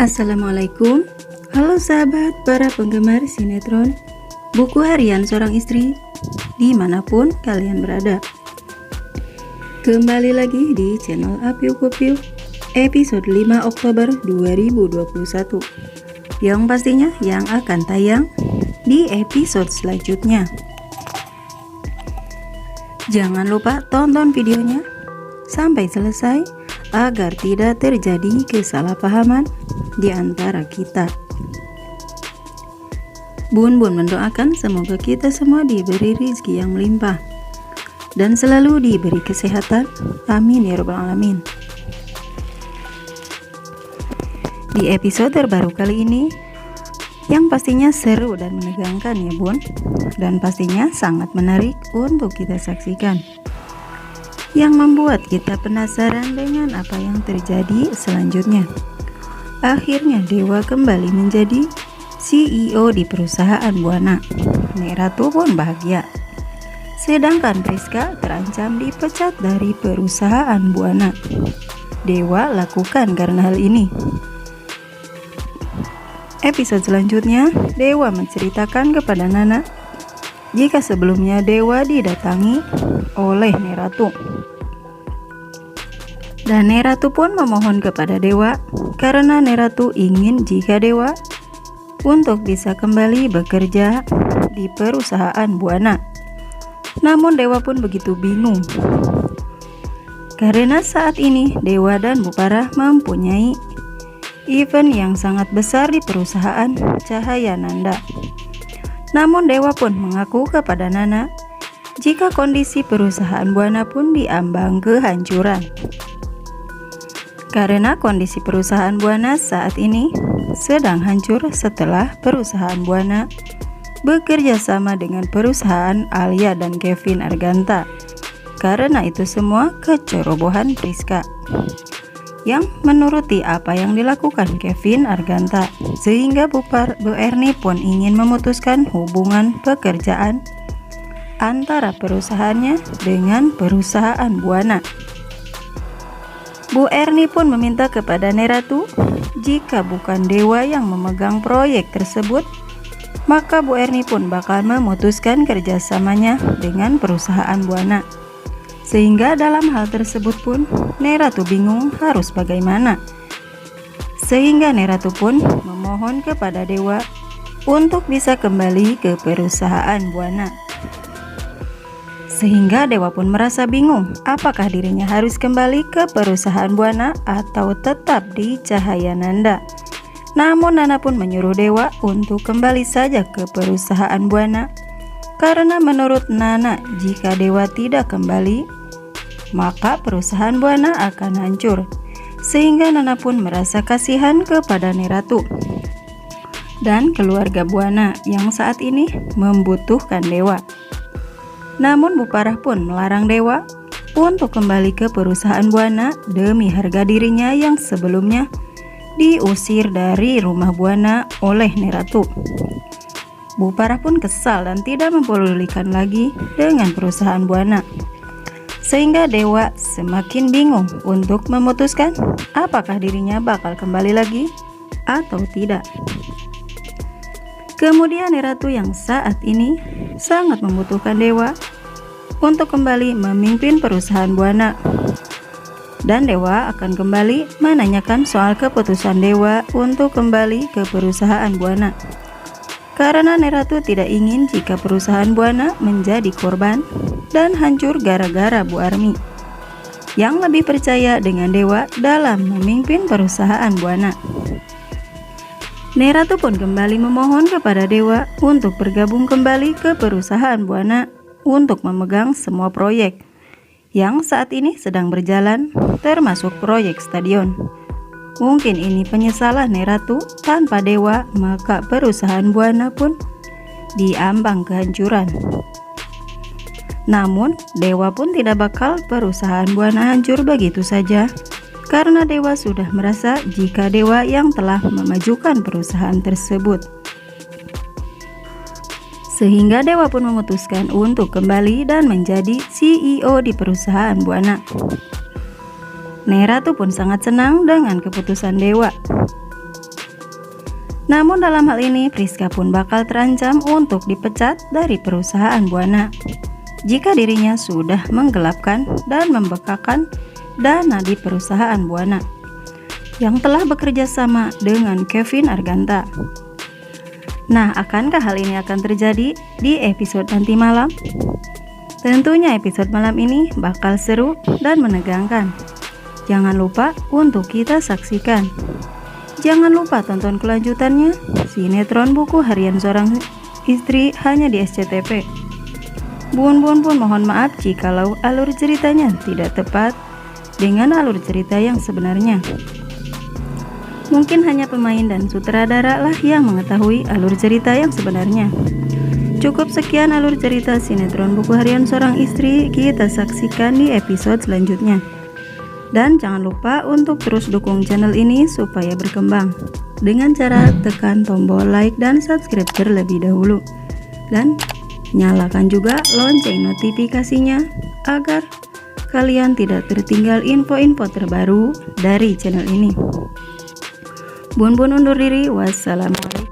Assalamualaikum. Halo sahabat para penggemar sinetron Buku Harian Seorang Istri dimanapun kalian berada. Kembali lagi di channel Apiu Kupiu episode 5 Oktober 2021 yang pastinya yang akan tayang di episode selanjutnya. Jangan lupa tonton videonya sampai selesai agar tidak terjadi kesalahpahaman di antara kita. Bun mendoakan semoga kita semua diberi rezeki yang melimpah dan selalu diberi kesehatan. Amin ya rabbal alamin. Di episode terbaru kali ini yang pastinya seru dan menegangkan ya bun, dan pastinya sangat menarik untuk kita saksikan, yang membuat kita penasaran dengan apa yang terjadi selanjutnya. Akhirnya Dewa kembali menjadi CEO di perusahaan Buana. Nek Ratu pun bahagia. Sedangkan Priska terancam dipecat dari perusahaan Buana. Dewa lakukan karena hal ini. Episode selanjutnya, Dewa menceritakan kepada Nana jika sebelumnya Dewa didatangi oleh Nek Ratu. Dan Nek Ratu pun memohon kepada Dewa karena Nek Ratu ingin jika Dewa untuk bisa kembali bekerja di perusahaan Buana. Namun Dewa pun begitu bingung karena saat ini Dewa dan Bu Parah mempunyai event yang sangat besar di perusahaan Cahaya Nanda. Namun Dewa pun mengaku kepada Nana jika kondisi perusahaan Buana pun diambang kehancuran. Karena kondisi perusahaan Buana saat ini sedang hancur setelah perusahaan Buana bekerja sama dengan perusahaan Alia dan Kevin Arganta. Karena itu semua kecerobohan Priska yang menuruti apa yang dilakukan Kevin Arganta, sehingga Bu Erni pun ingin memutuskan hubungan pekerjaan antara perusahaannya dengan perusahaan Buana. Bu Erni pun meminta kepada Nek Ratu jika bukan Dewa yang memegang proyek tersebut, maka Bu Erni pun bakal memutuskan kerjasamanya dengan perusahaan Buana. Sehingga dalam hal tersebut pun Nek Ratu bingung harus bagaimana. Sehingga Nek Ratu pun memohon kepada Dewa untuk bisa kembali ke perusahaan Buana. Sehingga Dewa pun merasa bingung apakah dirinya harus kembali ke perusahaan Buana atau tetap di Cahaya Nanda. Namun Nana pun menyuruh Dewa untuk kembali saja ke perusahaan Buana, karena menurut Nana jika Dewa tidak kembali maka perusahaan Buana akan hancur. Sehingga Nana pun merasa kasihan kepada Nek Ratu dan keluarga Buana yang saat ini membutuhkan Dewa. Namun Bu Parah pun melarang Dewa untuk kembali ke perusahaan Buana demi harga dirinya yang sebelumnya diusir dari rumah Buana oleh Nek Ratu. Bu Parah pun kesal dan tidak mempedulikan lagi dengan perusahaan Buana. Sehingga Dewa semakin bingung untuk memutuskan apakah dirinya bakal kembali lagi atau tidak. Kemudian Nek Ratu yang saat ini sangat membutuhkan Dewa untuk kembali memimpin perusahaan Buana. Dan Dewa akan kembali menanyakan soal keputusan Dewa untuk kembali ke perusahaan Buana. Karena Nek Ratu tidak ingin jika perusahaan Buana menjadi korban dan hancur gara-gara Bu Armi yang lebih percaya dengan Dewa dalam memimpin perusahaan Buana. Nek Ratu pun kembali memohon kepada Dewa untuk bergabung kembali ke perusahaan Buana untuk memegang semua proyek yang saat ini sedang berjalan, termasuk proyek stadion. Mungkin ini penyesalan Nek Ratu, tanpa Dewa maka perusahaan Buana pun diambang kehancuran. Namun Dewa pun tidak bakal perusahaan Buana hancur begitu saja, karena Dewa sudah merasa jika Dewa yang telah memajukan perusahaan tersebut. Sehingga Dewa pun memutuskan untuk kembali dan menjadi CEO di perusahaan Buana. Nek Ratu pun sangat senang dengan keputusan Dewa. Namun dalam hal ini Priska pun bakal terancam untuk dipecat dari perusahaan Buana jika dirinya sudah menggelapkan dan membekakan dana di perusahaan Buana yang telah bekerja sama dengan Kevin Arganta. Nah, akankah hal ini akan terjadi di episode nanti malam? Tentunya episode malam ini bakal seru dan menegangkan. Jangan lupa untuk kita saksikan. Jangan lupa tonton kelanjutannya sinetron Buku Harian Seorang Istri hanya di SCTV. Bun pun mohon maaf jikalau alur ceritanya tidak tepat dengan alur cerita yang sebenarnya. Mungkin hanya pemain dan sutradara lah yang mengetahui alur cerita yang sebenarnya. Cukup sekian alur cerita sinetron Buku Harian Seorang Istri, kita saksikan di episode selanjutnya. Dan jangan lupa untuk terus dukung channel ini supaya berkembang dengan cara tekan tombol like dan subscribe terlebih dahulu. Dan nyalakan juga lonceng notifikasinya agar kalian tidak tertinggal info-info terbaru dari channel ini. Bun undur diri. Wassalamualaikum.